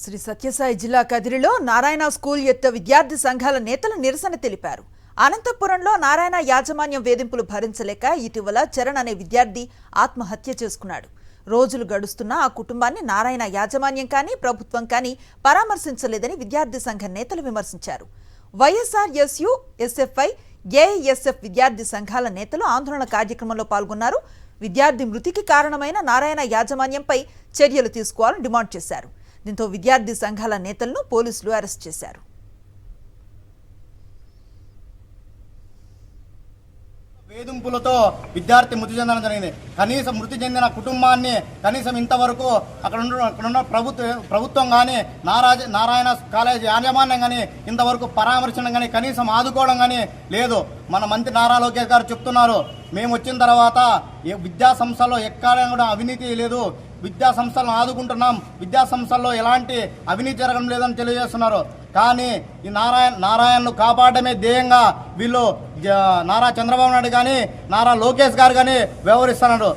శ్రీ సత్యసాయి జిల్లా కదిరిలో నారాయణ స్కూల్ ఎత్త విద్యార్థి సంఘాల నేతలు నిరసన తెలిపారు. అనంతపురంలో నారాయణ యాజమాన్యం వేధింపులు భరించలేక ఇటీవల చరణ్ అనే విద్యార్థి ఆత్మహత్య చేసుకున్నాడు. రోజులు గడుస్తున్నా ఆ కుటుంబాన్ని నారాయణ యాజమాన్యం కానీ ప్రభుత్వం కానీ పరామర్శించలేదని విద్యార్థి సంఘ నేతలు విమర్శించారు. వైఎస్ఆర్ఎస్యు, ఎస్ఎఫ్ఐ, ఏఐఎస్ఎఫ్ విద్యార్థి సంఘాల నేతలు ఆందోళన కార్యక్రమంలో పాల్గొన్నారు. విద్యార్థి మృతికి కారణమైన నారాయణ యాజమాన్యంపై చర్యలు తీసుకోవాలని డిమాండ్ చేశారు. దీంతో విద్యార్థి సంఘాల నేతలను పోలీసులు అరెస్ట్ చేశారు. వేధింపులతో విద్యార్థి మృతి చెందడం జరిగింది. కనీసం మృతి చెందిన కుటుంబాన్ని కనీసం ఇంతవరకు అక్కడున్న ప్రభుత్వం కానీ నారాయణ కాలేజ్ యాజమాన్యం కానీ ఇంతవరకు పరామర్శించడం కానీ కనీసం ఆదుకోవడం కానీ లేదు. మన మంత్రి నారా లోకేష్ గారు చెప్తున్నారు, మేము వచ్చిన తర్వాత విద్యా సంస్థల్లో ఎక్కడా కూడా అవినీతి లేదు, విద్యా సంస్థలను ఆదుకుంటున్నాం, విద్యా సంస్థల్లో ఎలాంటి అవినీతి జరగడం లేదని తెలియజేస్తున్నారు. కానీ ఈ నారాయణను కాపాడమే ధ్యేయంగా వీళ్ళు నారా చంద్రబాబు నాయుడు కానీ నారా లోకేష్ గారు కానీ వ్యవహరిస్తున్నారు.